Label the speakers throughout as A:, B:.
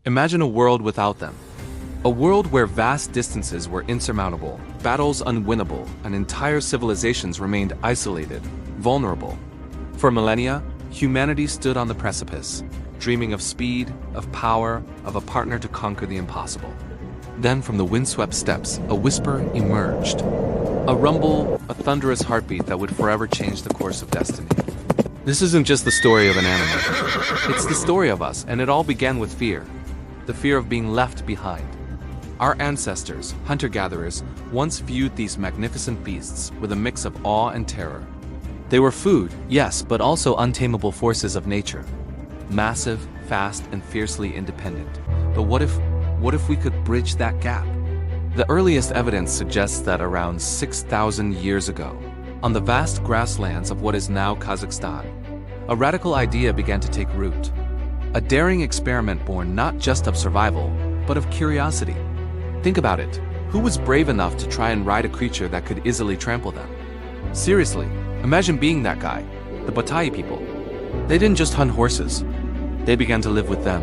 A: Imagine a world without them. A world where vast distances were insurmountable, battles unwinnable, and entire civilizations remained isolated, vulnerable. For millennia, humanity stood on the precipice, dreaming of speed, of power, of a partner to conquer the impossible. Then from the windswept steppes, a whisper emerged. A rumble, a thunderous heartbeat that would forever change the course of destiny. This isn't just the story of an animal. It's the story of us, and it all began with fear. The fear of being left behind. Our ancestors, hunter-gatherers, once viewed these magnificent beasts with a mix of awe and terror. They were food, yes, but also untamable forces of nature. Massive, fast, and fiercely independent. But what if we could bridge that gap? The earliest evidence suggests that around 6,000 years ago, on the vast grasslands of what is now Kazakhstan, a radical idea began to take root. A daring experiment born not just of survival, but of curiosity. Think about it. Who was brave enough to try and ride a creature that could easily trample them? Seriously, imagine being that guy. The Batai people. They didn't just hunt horses. They began to live with them.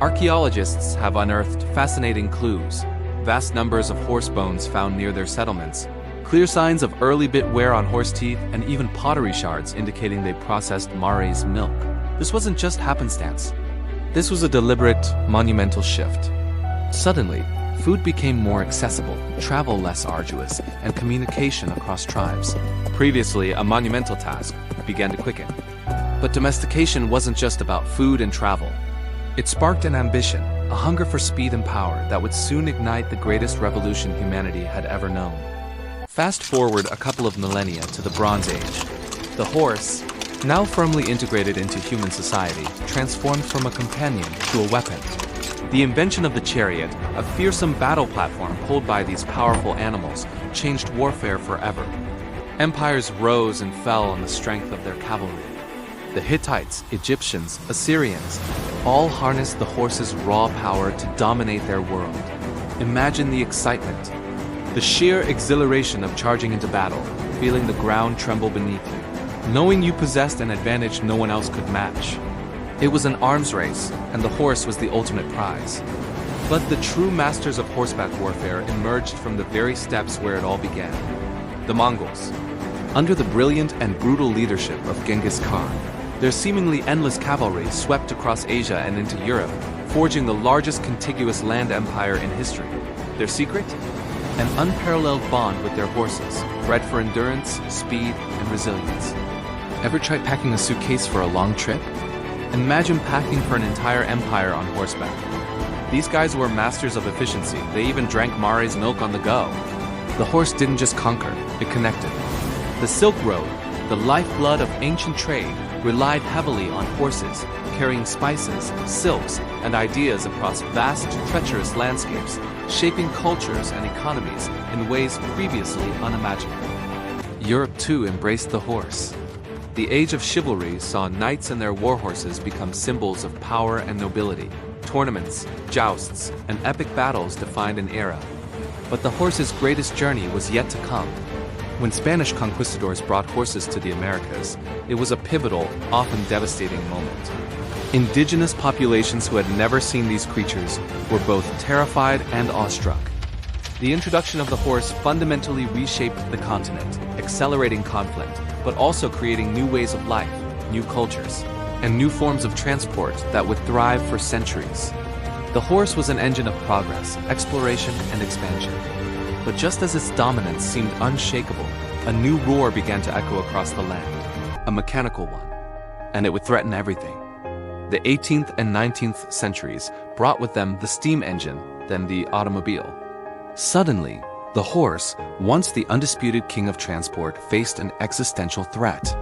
A: Archaeologists have unearthed fascinating clues. Vast numbers of horse bones found near their settlements. Clear signs of early bit wear on horse teeth, and even pottery shards indicating they processed mare's milk. This wasn't just happenstance. This was a deliberate, monumental shift. Suddenly, food became more accessible, travel less arduous, and communication across tribes. Previously a monumental task began to quicken. But domestication wasn't just about food and travel. It sparked an ambition, a hunger for speed and power that would soon ignite the greatest revolution humanity had ever known. Fast forward a couple of millennia to the Bronze Age. The horse, now firmly integrated into human society, transformed from a companion to a weapon. The invention of the chariot, a fearsome battle platform pulled by these powerful animals, changed warfare forever. Empires rose and fell on the strength of their cavalry. The Hittites, Egyptians, Assyrians, all harnessed the horse's raw power to dominate their world. Imagine the excitement, the sheer exhilaration of charging into battle, feeling the ground tremble beneath you, knowing you possessed an advantage no one else could match. It was an arms race, and the horse was the ultimate prize. But the true masters of horseback warfare emerged from the very steppes where it all began. The Mongols. Under the brilliant and brutal leadership of Genghis Khan, their seemingly endless cavalry swept across Asia and into Europe, forging the largest contiguous land empire in history. Their secret? An unparalleled bond with their horses, bred for endurance, speed, and resilience. Ever tried packing a suitcase for a long trip? Imagine packing for an entire empire on horseback. These guys were masters of efficiency. They even drank mare's milk on the go. The horse didn't just conquer, it connected. The Silk Road, the lifeblood of ancient trade, relied heavily on horses, carrying spices, silks, and ideas across vast, treacherous landscapes, shaping cultures and economies in ways previously unimaginable. Europe too embraced the horse. The age of chivalry saw knights and their warhorses become symbols of power and nobility. Tournaments, jousts, and epic battles defined an era. But the horse's greatest journey was yet to come. When Spanish conquistadors brought horses to the Americas, it was a pivotal, often devastating moment. Indigenous populations who had never seen these creatures were both terrified and awestruck. The introduction of the horse fundamentally reshaped the continent, accelerating conflict, but also creating new ways of life, new cultures, and new forms of transport that would thrive for centuries. The horse was an engine of progress, exploration, and expansion. But just as its dominance seemed unshakable, a new roar began to echo across the land, a mechanical one, and it would threaten everything. The 18th and 19th centuries brought with them the steam engine, then the automobile. Suddenly, the horse, once the undisputed king of transport, faced an existential threat.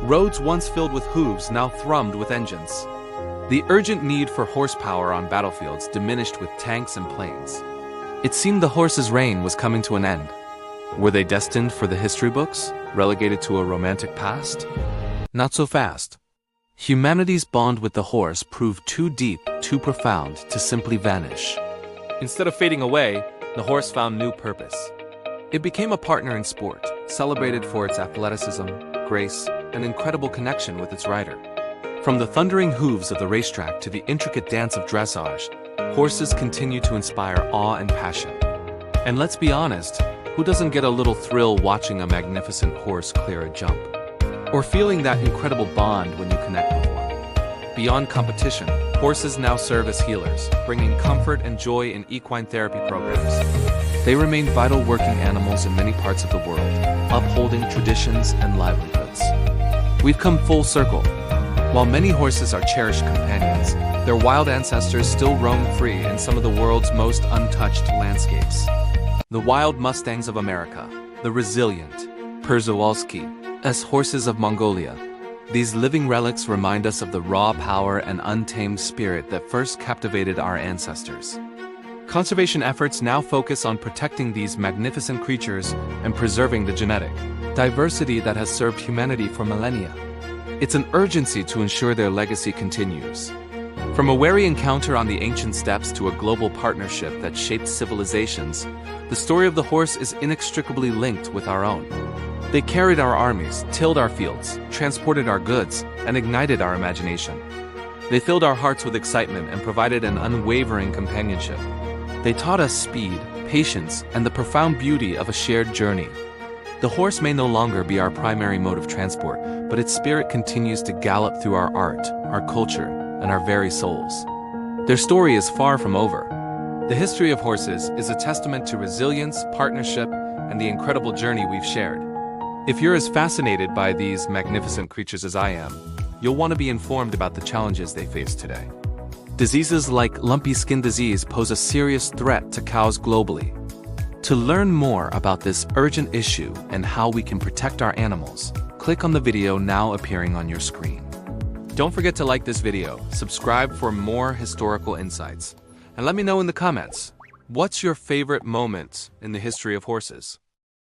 A: Roads once filled with hooves now thrummed with engines. The urgent need for horsepower on battlefields diminished with tanks and planes. It seemed the horse's reign was coming to an end. Were they destined for the history books, relegated to a romantic past? Not so fast. Humanity's bond with the horse proved too deep, too profound to simply vanish. Instead of fading away, the horse found new purpose. It became a partner in sport, celebrated for its athleticism, grace, and incredible connection with its rider. From the thundering hooves of the racetrack to the intricate dance of dressage, horses continue to inspire awe and passion. And let's be honest, who doesn't get a little thrill watching a magnificent horse clear a jump? Or feeling that incredible bond when you connect with one? Beyond competition, horses now serve as healers, bringing comfort and joy in equine therapy programs. They remain vital working animals in many parts of the world, upholding traditions and livelihoods. We've come full circle. While many horses are cherished companions, their wild ancestors still roam free in some of the world's most untouched landscapes. The wild Mustangs of America, the resilient Przewalski as horses of Mongolia. These living relics remind us of the raw power and untamed spirit that first captivated our ancestors. Conservation efforts now focus on protecting these magnificent creatures and preserving the genetic diversity that has served humanity for millennia. It's an urgency to ensure their legacy continues. From a wary encounter on the ancient steppes to a global partnership that shaped civilizations, the story of the horse is inextricably linked with our own. They carried our armies, tilled our fields, transported our goods, and ignited our imagination. They filled our hearts with excitement and provided an unwavering companionship. They taught us speed, patience, and the profound beauty of a shared journey. The horse may no longer be our primary mode of transport, but its spirit continues to gallop through our art, our culture, and our very souls. Their story is far from over. The history of horses is a testament to resilience, partnership, and the incredible journey we've shared. If you're as fascinated by these magnificent creatures as I am, you'll want to be informed about the challenges they face today. Diseases like lumpy skin disease pose a serious threat to cows globally. To learn more about this urgent issue and how we can protect our animals, click on the video now appearing on your screen. Don't forget to like this video, subscribe for more historical insights, and let me know in the comments, what's your favorite moment in the history of horses?